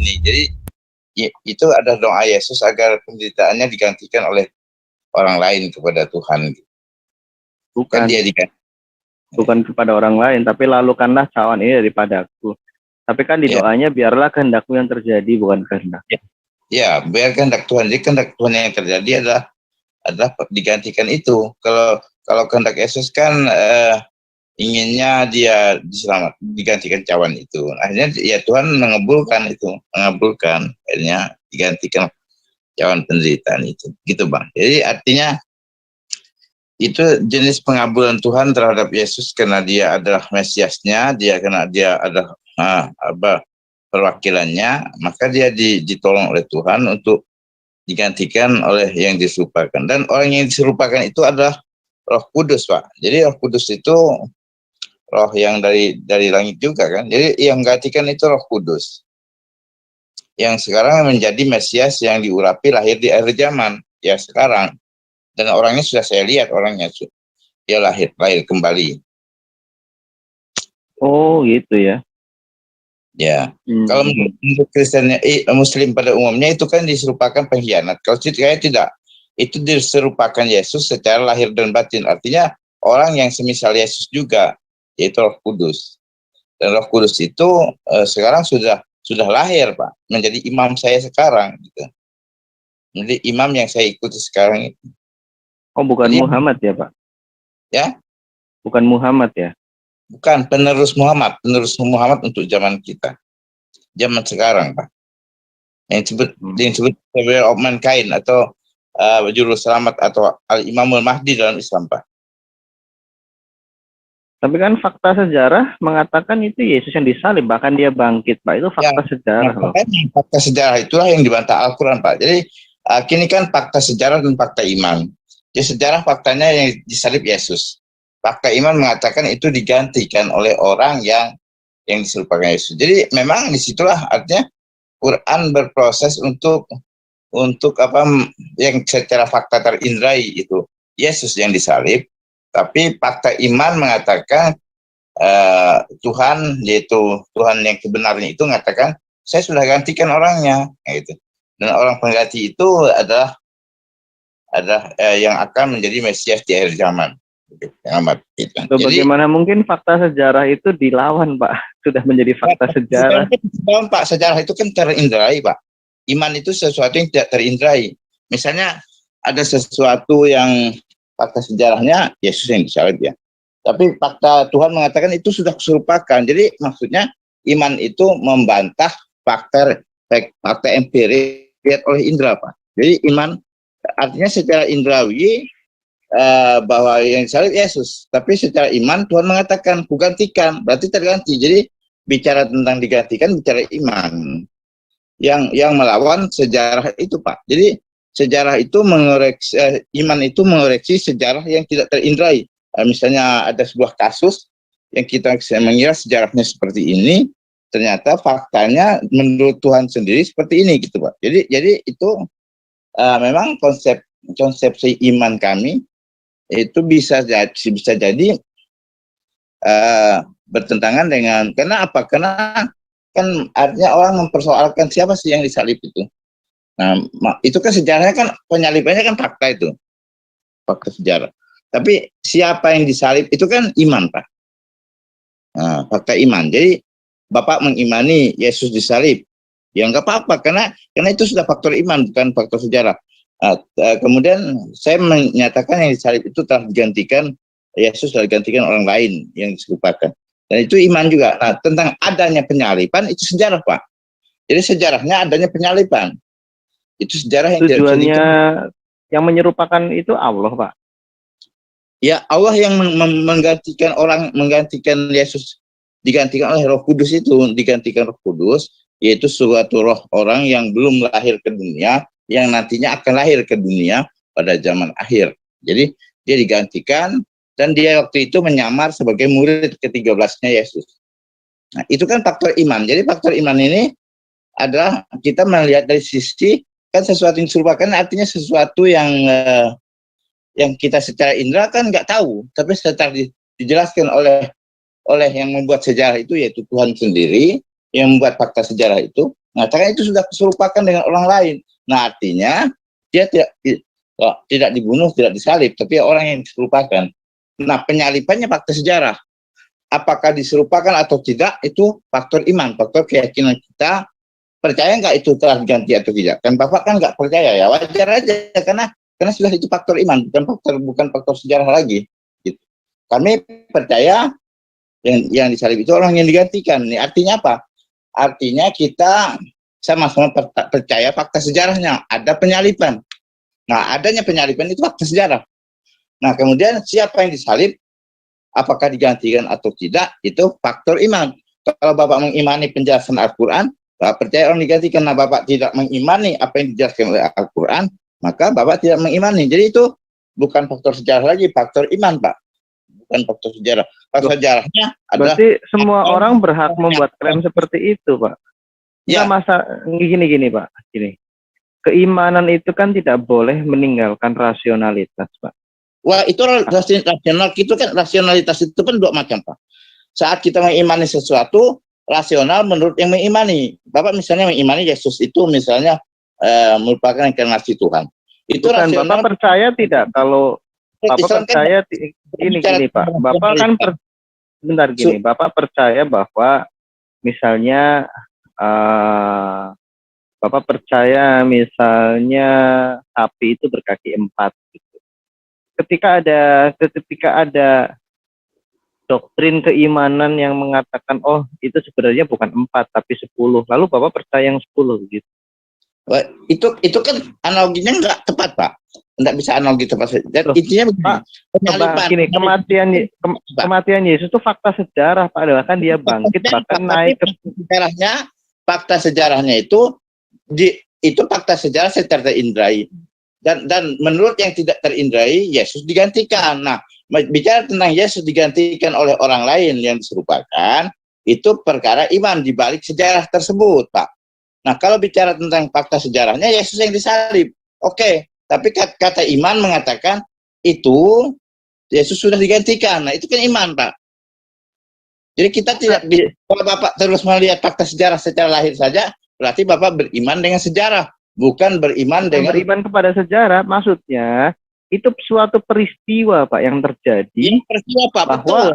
ini. Jadi itu ada doa Yesus agar penderitaannya digantikan oleh orang lain kepada Tuhan. Bukan. Kan dia diganti. Bukan kepada orang lain, tapi lalukanlah cawan ini daripadaku. Tapi kan di doanya biarlah kehendakmu yang terjadi, bukan kehendak. Ya, biar kehendak Tuhan. Jadi kehendak Tuhan yang terjadi adalah digantikan itu. Kalau kehendak Yesus kan inginnya dia digantikan cawan itu. Akhirnya ya Tuhan mengabulkan itu, akhirnya digantikan cawan penderitaan itu. Gitu Bang. Jadi artinya itu jenis pengabulan Tuhan terhadap Yesus karena dia adalah Mesiasnya, karena dia adalah perwakilannya, maka dia ditolong oleh Tuhan untuk digantikan oleh yang diserupakan. Dan orang yang diserupakan itu adalah Roh Kudus, Pak. Jadi Roh Kudus itu roh yang dari langit juga kan. Jadi yang gantikan itu Roh Kudus. Yang sekarang menjadi Mesias yang diurapi lahir di akhir zaman. Ya sekarang. Dan orangnya sudah saya lihat dia lahir kembali. Oh gitu ya. Ya. Kalau untuk Kristen Muslim pada umumnya itu kan diserupakan pengkhianat. Kalau saya tidak, itu diserupakan Yesus secara lahir dan batin. Artinya orang yang semisal Yesus juga, yaitu Roh Kudus. Dan Roh Kudus itu sekarang sudah lahir Pak, menjadi imam saya sekarang. Gitu. Menjadi imam yang saya ikuti sekarang itu. Oh bukan jadi, Muhammad ya Pak? Ya? Bukan Muhammad ya? Bukan, penerus Muhammad untuk zaman kita. Zaman sekarang Pak. Yang disebut Savior of Mankind atau juru selamat atau Al-Imamul Mahdi dalam Islam Pak. Tapi kan fakta sejarah mengatakan itu Yesus yang disalib, bahkan dia bangkit Pak. Itu fakta sejarah loh. Fakta sejarah itulah yang dibantah Al-Quran Pak. Jadi kini kan fakta sejarah dan fakta iman. Jadi sejarah faktanya yang disalib Yesus. Fakta iman mengatakan itu digantikan oleh orang yang diserupakan Yesus. Jadi memang disitulah artinya Quran berproses untuk apa yang secara fakta terindrai itu Yesus yang disalib. Tapi fakta iman mengatakan Tuhan, yaitu Tuhan yang kebenarnya itu mengatakan saya sudah gantikan orangnya, gitu. Dan orang pengganti itu adalah yang akan menjadi Mesias di akhir zaman. Gitu. So, bagaimana mungkin fakta sejarah itu dilawan, Pak? Sudah menjadi fakta sejarah. Pak, sejarah itu kan terindrai, Pak. Iman itu sesuatu yang tidak terindrai. Misalnya ada sesuatu yang fakta sejarahnya Yesus yang disalib ya. Tapi fakta Tuhan mengatakan itu sudah keserupakan. Jadi maksudnya iman itu membantah fakta empirik oleh indera, Pak. Jadi iman artinya secara indrawi bahwa yang disalib Yesus, tapi secara iman Tuhan mengatakan kugantikan, berarti terganti. Jadi bicara tentang digantikan, bicara iman yang melawan sejarah itu Pak. Jadi sejarah itu mengoreksi, iman itu mengoreksi sejarah yang tidak terindrai. Misalnya ada sebuah kasus yang kita mengira sejarahnya seperti ini, ternyata faktanya menurut Tuhan sendiri seperti ini gitu Pak. Jadi itu memang konsepsi iman kami itu bisa jadi bertentangan dengan, karena apa? Karena kan artinya orang mempersoalkan siapa sih yang disalib itu. Nah, itu kan sejarahnya kan penyalibannya kan fakta itu. Fakta sejarah. Tapi siapa yang disalib itu kan iman, Pak. Nah, fakta iman. Jadi Bapak mengimani Yesus disalib. Ya enggak apa-apa karena itu sudah faktor iman bukan faktor sejarah. Kemudian saya menyatakan yang disalib itu telah digantikan, Yesus telah digantikan orang lain yang diserupakan. Dan itu iman juga. Nah, tentang adanya penyaliban itu sejarah, Pak. Jadi sejarahnya adanya penyaliban. Itu sejarah yang tujuannya yang menyerupakan itu Allah, Pak. Ya, Allah yang menggantikan Yesus, digantikan oleh Roh Kudus itu, digantikan Roh Kudus, yaitu suatu roh orang yang belum lahir ke dunia, yang nantinya akan lahir ke dunia pada zaman akhir. Jadi dia digantikan dan dia waktu itu menyamar sebagai murid ke-13-nya Yesus. Nah, itu kan faktor iman. Jadi faktor iman ini adalah kita melihat dari sisi kan sesuatu yang diserupakan artinya sesuatu yang kita secara indera kan nggak tahu, tapi setelah dijelaskan oleh yang membuat sejarah itu yaitu Tuhan sendiri yang membuat fakta sejarah itu, mengatakan itu sudah keserupakan dengan orang lain. Nah, artinya dia tidak dibunuh, tidak disalib, tapi orang yang diserupakan. Nah, penyalibannya fakta sejarah. Apakah diserupakan atau tidak, itu faktor iman, faktor keyakinan kita. Percaya nggak itu telah diganti atau tidak? Kan Bapak kan nggak percaya, ya wajar aja, karena sudah itu faktor iman, bukan faktor sejarah lagi. Gitu. Kami percaya yang disalib itu orang yang digantikan. Ini artinya apa? Artinya kita sama-sama percaya fakta sejarahnya, ada penyaliban. Nah, adanya penyaliban itu fakta sejarah. Nah, kemudian siapa yang disalib, apakah digantikan atau tidak, itu faktor iman. Kalau Bapak mengimani penjelasan Al-Quran, Bapak percaya orang digantikan. Nah, Bapak tidak mengimani apa yang dijelaskan oleh Al-Quran, maka Bapak tidak mengimani. Jadi itu bukan faktor sejarah lagi, faktor iman, Pak. Bukan faktor sejarah. Faktor sejarahnya adalah... Berarti semua orang berhak membuat klaim seperti itu, Pak. Ya. Masa gini Pak, gini. Keimanan itu kan tidak boleh meninggalkan rasionalitas, Pak. Wah, itu rasional itu kan, rasionalitas itu kan dua macam, Pak. Saat kita mengimani sesuatu, rasional menurut yang mengimani. Bapak misalnya mengimani Yesus itu misalnya merupakan inkarnasi Tuhan. Itu bukan, rasional. Bapak percaya tidak kalau Bapak percaya gini Pak. Bapak kan bentar gini, Bapak percaya bahwa misalnya Bapak percaya misalnya sapi itu berkaki 4 gitu. Ketika ada doktrin keimanan yang mengatakan oh itu sebenarnya bukan 4 tapi 10, lalu Bapak percaya yang 10 gitu. Itu kan analoginya nggak tepat, Pak. Nggak bisa analogi tepat. Dan intinya Pak, gini, kematian Yesus itu fakta sejarah, Pak. Adalah kan dia bangkit bahkan naik ke sejarahnya. Fakta sejarahnya itu fakta sejarah secara terindrai. Dan menurut yang tidak terindrai, Yesus digantikan. Nah, bicara tentang Yesus digantikan oleh orang lain yang diserupakan, itu perkara iman di balik sejarah tersebut, Pak. Nah, kalau bicara tentang fakta sejarahnya, Yesus yang disalib. Oke, tapi kata iman mengatakan itu Yesus sudah digantikan. Nah, itu kan iman, Pak. Jadi kita tidak bisa, kalau Bapak terus melihat fakta sejarah secara lahir saja, berarti Bapak beriman dengan sejarah, bukan beriman dengan... Beriman kepada sejarah, maksudnya itu suatu peristiwa, Pak, yang terjadi. Ya, peristiwa, Pak, bahwa, betul.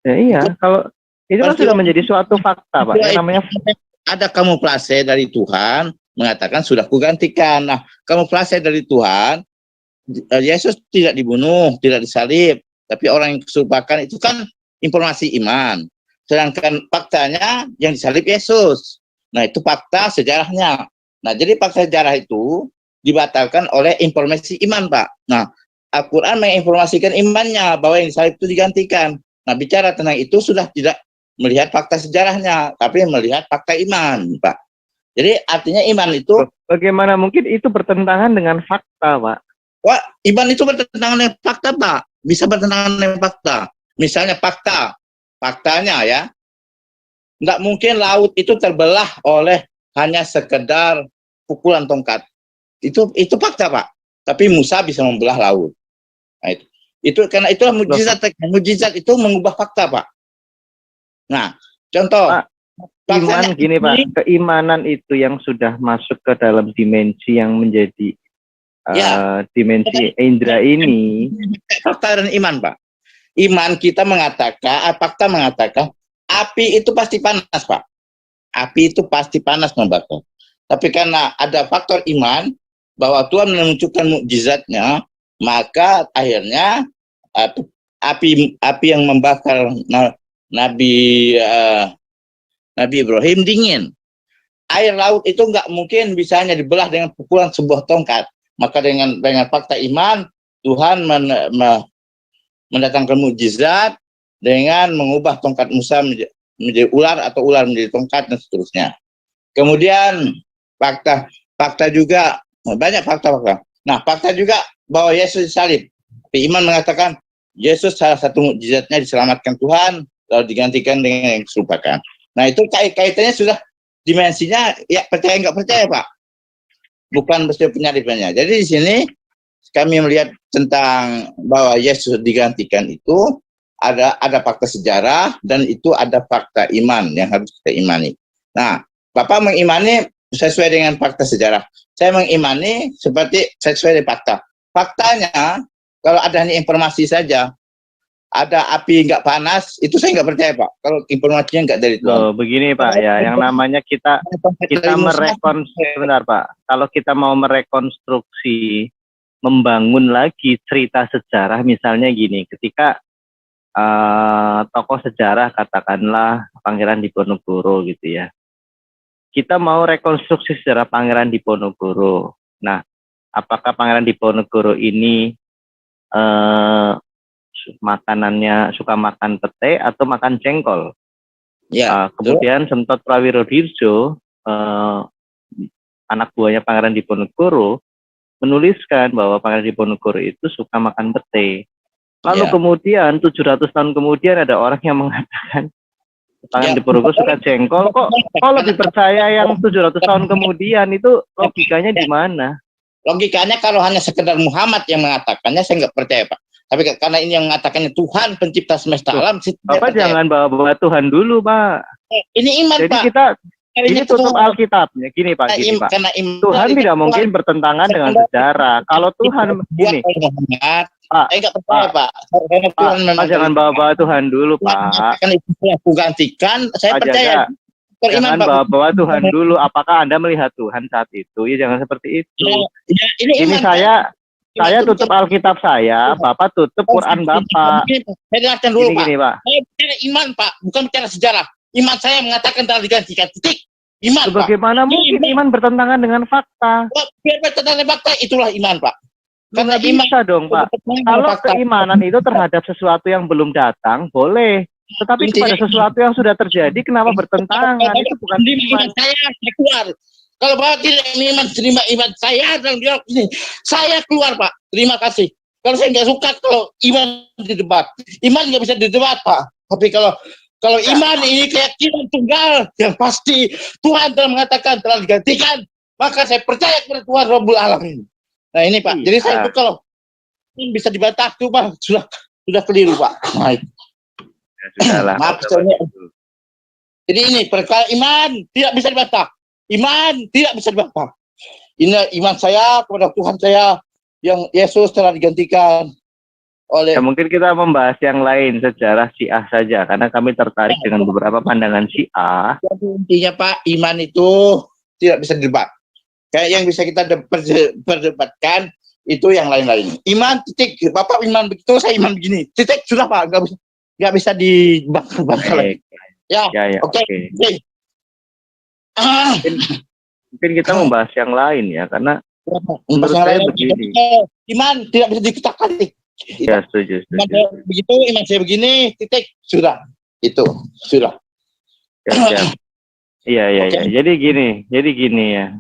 Ya iya, kalau itu kan sudah menjadi suatu fakta, Pak. Yang namanya ada kamuflase dari Tuhan mengatakan sudah kugantikan. Nah, kamuflase dari Tuhan, Yesus tidak dibunuh, tidak disalib, tapi orang yang keserupakan itu kan informasi iman. Sedangkan faktanya yang disalib Yesus. Nah, itu fakta sejarahnya. Nah, jadi fakta sejarah itu dibatalkan oleh informasi iman, Pak. Nah, Al-Quran menginformasikan imannya bahwa yang disalib itu digantikan. Nah, bicara tentang itu sudah tidak melihat fakta sejarahnya, tapi melihat fakta iman, Pak. Jadi artinya iman itu... Bagaimana mungkin itu bertentangan dengan fakta, Pak? Wah, iman itu bertentangan dengan fakta, Pak. Bisa bertentangan dengan fakta. Misalnya faktanya ya, nggak mungkin laut itu terbelah oleh hanya sekedar pukulan tongkat. Itu fakta, Pak. Tapi Musa bisa membelah laut. Nah, itu karena itulah mukjizat. Mukjizat itu mengubah fakta, Pak. Nah, contoh. Pak, iman gini, Pak. Keimanan itu yang sudah masuk ke dalam dimensi yang menjadi dimensi indera ini. Fakta dan iman, Pak. Iman kita mengatakan, fakta mengatakan, api itu pasti panas, Pak. Api itu pasti panas membakar. Tapi karena ada faktor iman, bahwa Tuhan menunjukkan mukjizatnya, maka akhirnya api yang membakar Nabi Ibrahim dingin. Air laut itu nggak mungkin bisa hanya dibelah dengan pukulan sebuah tongkat. Maka dengan fakta iman, Tuhan mendatangkan mukjizat dengan mengubah tongkat Musa menjadi ular atau ular menjadi tongkat dan seterusnya. Kemudian fakta juga banyak fakta. Nah, fakta juga bahwa Yesus disalib. Tapi iman mengatakan Yesus salah satu mukjizatnya diselamatkan Tuhan lalu digantikan dengan yang serupakan. Nah, itu kaitannya sudah dimensinya ya percaya nggak percaya, Pak. Bukan mesti penyalibannya. Jadi di sini kami melihat tentang bahwa Yesus digantikan itu ada fakta sejarah dan itu ada fakta iman yang harus kita imani. Nah, Bapak mengimani sesuai dengan fakta sejarah. Saya mengimani seperti sesuai dengan fakta. Faktanya, kalau ada hanya informasi saja, ada api nggak panas, itu saya nggak percaya, Pak. Kalau informasinya nggak dari Tuhan. Loh, begini Pak ya, yang namanya kita sebentar Pak. Kalau kita mau merekonstruksi, membangun lagi cerita sejarah, misalnya gini, ketika tokoh sejarah katakanlah Pangeran Diponegoro gitu ya. Kita mau rekonstruksi sejarah Pangeran Diponegoro. Nah, apakah Pangeran Diponegoro ini makanannya suka makan pete atau makan jengkol? Ya, kemudian Semtot Prawirodirjo, anak buahnya Pangeran Diponegoro, menuliskan bahwa Pangeran Diponegoro itu suka makan pete. Lalu kemudian 700 tahun kemudian ada orang yang mengatakan Pangeran Diponegoro suka jengkol. Kok lebih percaya yang 700 tahun kemudian? Itu logikanya di mana? Logikanya kalau hanya sekedar Muhammad yang mengatakannya, saya nggak percaya, Pak. Tapi karena ini yang mengatakannya Tuhan pencipta semesta alam, Bapak jangan bawa Tuhan dulu, Pak. Ini iman, jadi Pak. Kita ini tutup Alkitabnya. Gini Pak, gini Pak. Tuhan tidak mungkin bertentangan dengan sejarah. Kalau Tuhan gini, Pak, saya nggak percaya, Pak. Pak, jangan bawa Tuhan dulu, Pak. Aku gantikan, saya percaya. Jangan bawa Tuhan dulu. Apakah Anda melihat Tuhan saat itu? Ya jangan seperti itu. Ini saya tutup Alkitab saya, Bapak tutup Quran Bapak. Saya dengarkan dulu, Pak. Gini, Pak. Saya bicara iman, Pak, bukan bicara sejarah. Iman saya mengatakan telah digantikan. Titik. Iman, Pak. Bagaimana mungkin iman bertentangan dengan fakta? Biar bertentangan dengan fakta, itulah iman, Pak. Karena bisa dong, Pak. Kalau keimanan itu terhadap sesuatu yang belum datang, boleh. Tetapi kepada sesuatu yang sudah terjadi, kenapa bertentangan? Itu bukan iman saya keluar. Kalau Bapak tidak terima iman saya dan bilang ini, saya keluar, Pak. Terima kasih. Kalau saya nggak suka kalau iman didebat, iman nggak bisa didebat, Pak. Tapi kalau iman ini keyakinan tunggal yang pasti Tuhan telah mengatakan telah digantikan, maka saya percaya kepada Tuhan Rabbul Alamin. Nah ini, Pak. Jadi saya itu kalau bisa dibantah tuh, Pak, sudah keliru, Pak. Nah, sudahlah. Maaf, jadi ini perkara iman tidak bisa dibantah. Iman tidak bisa dibantah. Ini iman saya kepada Tuhan saya yang Yesus telah digantikan oleh. Ya, mungkin kita membahas yang lain sejarah Syiah saja karena kami tertarik dengan beberapa pandangan Syiah. Jadi intinya, Pak, iman itu tidak bisa didebat. Kayak yang bisa kita perdebatkan itu yang lain-lain. Iman titik. Bapak iman begitu, saya iman begini. Titik sudah, Pak. Nggak bisa dibangkal lagi. Ya, oke. Mungkin kita membahas yang lain ya, karena menurut saya begini. Iman tidak bisa dikatakan. Ya, setuju. Begitu, iman saya begini, titik, sudah. Itu, sudah. Iya. Jadi gini ya.